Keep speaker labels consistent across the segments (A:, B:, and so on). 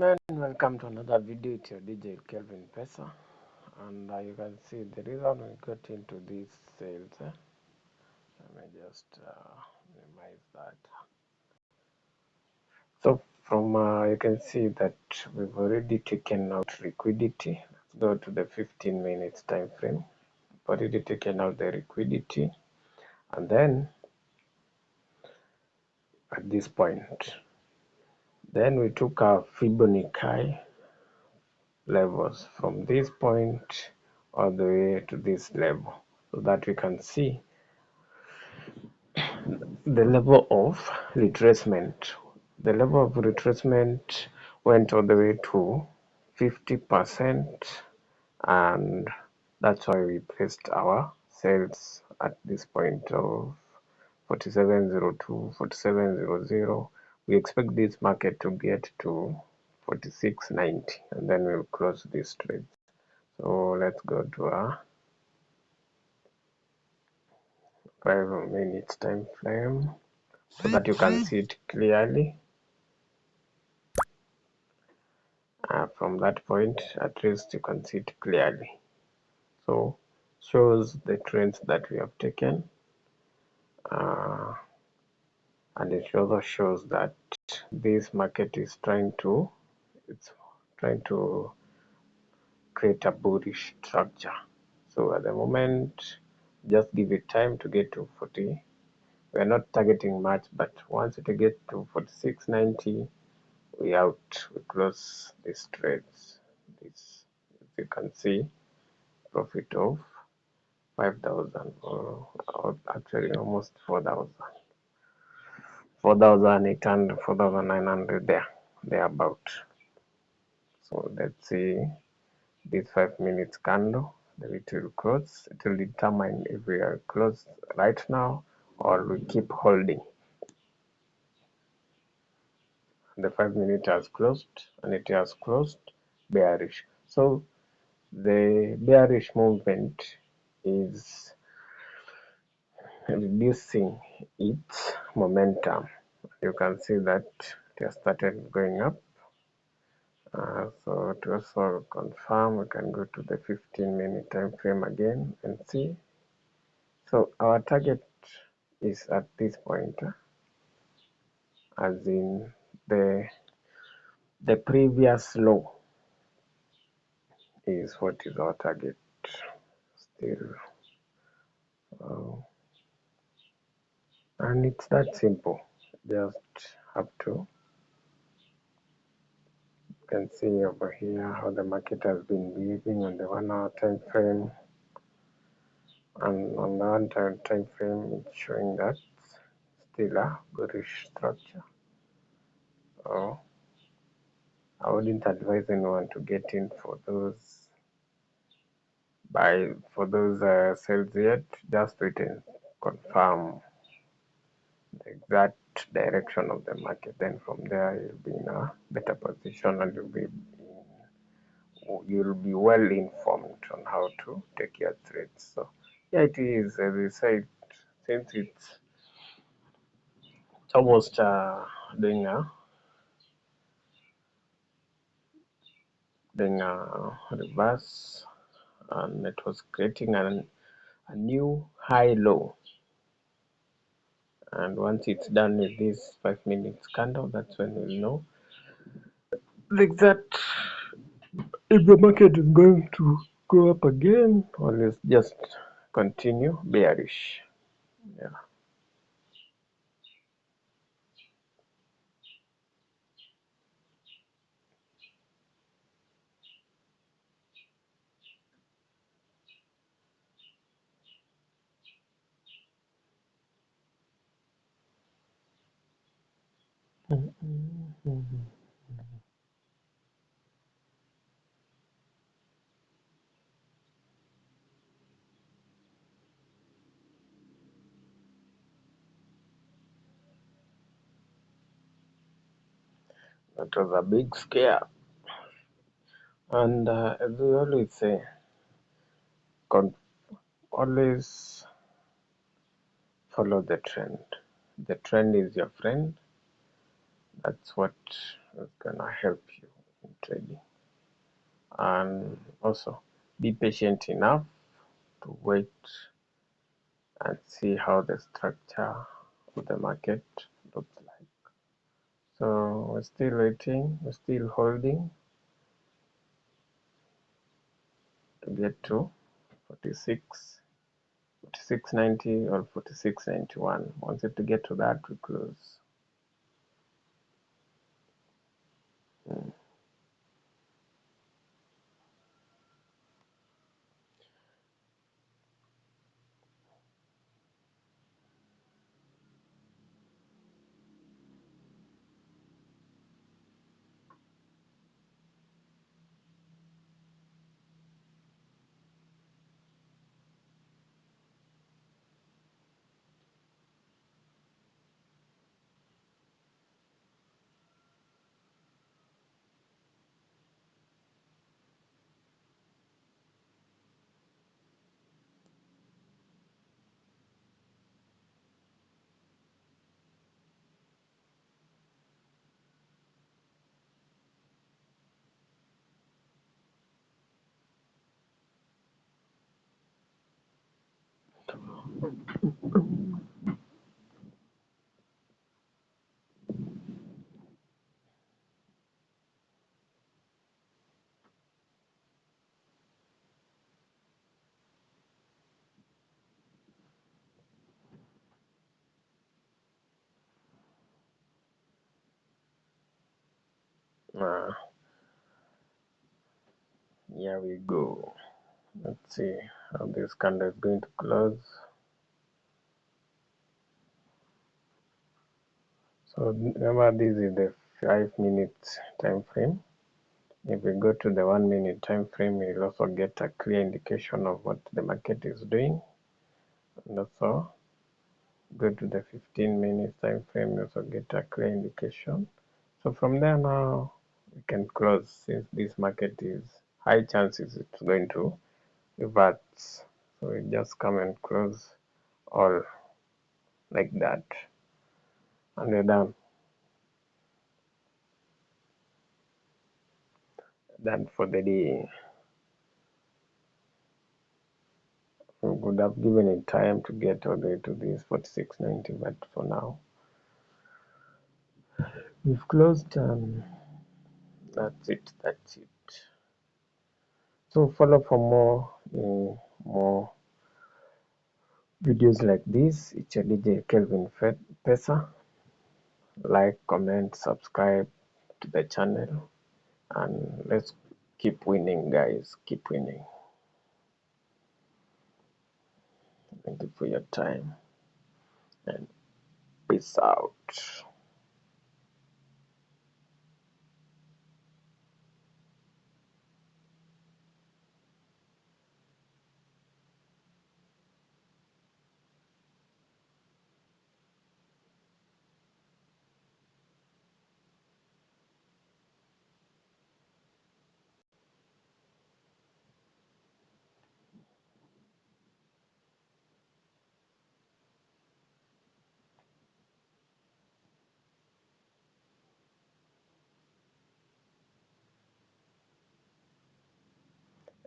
A: gentlemen, welcome to another video. It's your DJ Kelvin Pesa, and you can see the reason we got into these sales. Let me just minimize that. So from you can see that we've already taken out liquidity. Let's go to the 15 minutes time frame. We've already taken out the liquidity, and then at this point, then we took our Fibonacci levels from this point all the way to this level, so that we can see the level of retracement. The level of retracement went all the way to 50%, and that's why we placed our sales at this point of 4702, 4700. We expect this market to get to 4690, and then we'll close this trade. So let's go to our 5 minutes time frame so that you can see it clearly. From that point, at least you can see it clearly. So shows the trends that we have taken, and it also shows that this market is trying to create a bullish structure. So at the moment, just give it time to get to 40. We are not targeting much, but once it gets to 4690, we out. We close these trades. This, as you can see, profit of 5,000, or actually almost 4,000, 4,800, 4,900 there about. So let's see this 5 minutes candle, the way it will close. It will determine if we are closed right now or we keep holding. The 5 minute has closed, and it has closed bearish. So the bearish movement is reducing its momentum. You can see that it has started going up. So to also confirm, we can go to the 15-minute time frame again and see. So our target is at this point, as in the previous low is what is our target still. And it's that simple. Just have to, you can see over here how the market has been behaving on the 1 hour time frame, and on the 1 hour time frame it's showing that still a bullish structure. So I wouldn't advise anyone to get in for those sales yet. Just wait and confirm the exact direction of the market. Then from there you'll be in a better position, and you'll be well informed on how to take your trades. So yeah, it is, as I said, since it's almost doing a reverse, and it was creating a new high low. And once it's done with this 5 minutes candle, that's when we'll know the exact if the market is going to go up again or let's just continue bearish. Yeah. That was a big scare. And as we always say, always follow the trend. The trend is your friend. That's what is gonna help you. trading. And also be patient enough to wait and see how the structure of the market looks like. So we're still waiting, we're still holding to get to 46, 46.90 or 46.91. Once it to get to that, we close. Uh, Here we go. Let's see how this candle is going to close. So remember, this is the 5 minute time frame. If we go to the 1 minute time frame, we'll also get a clear indication of what the market is doing. And also go to the 15 minute time frame, you also get a clear indication. So from there now, we can close, since this market is high chances it's going to revert. So we just come and close all like that, and we're done. Done for the day. We would have given it time to get all the way to this 46.90, but for now we've closed, and that's it. So follow for more videos like this. It's your DJ Kelvin Pesa. Like, comment, subscribe to the channel, and let's keep winning, guys. Keep winning. Thank you for your time, and peace out.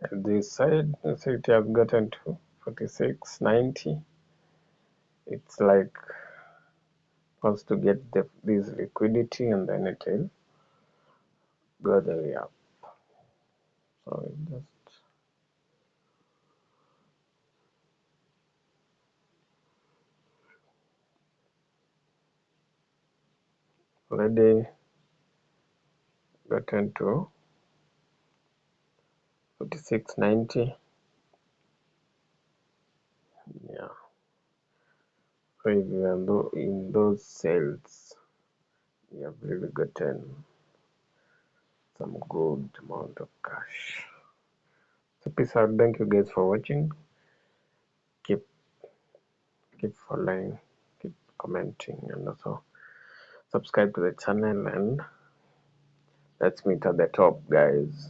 A: This side, so it has gotten to 46.90. It's like supposed to get this liquidity, and then it will go the way up. So it just already gotten to 46.90. Yeah. So if you are in those sales, you have really gotten some good amount of cash. So peace out. Thank you guys for watching. Keep following, keep commenting, and also subscribe to the channel, and let's meet at the top, guys.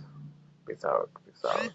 A: Peace out. Peace out.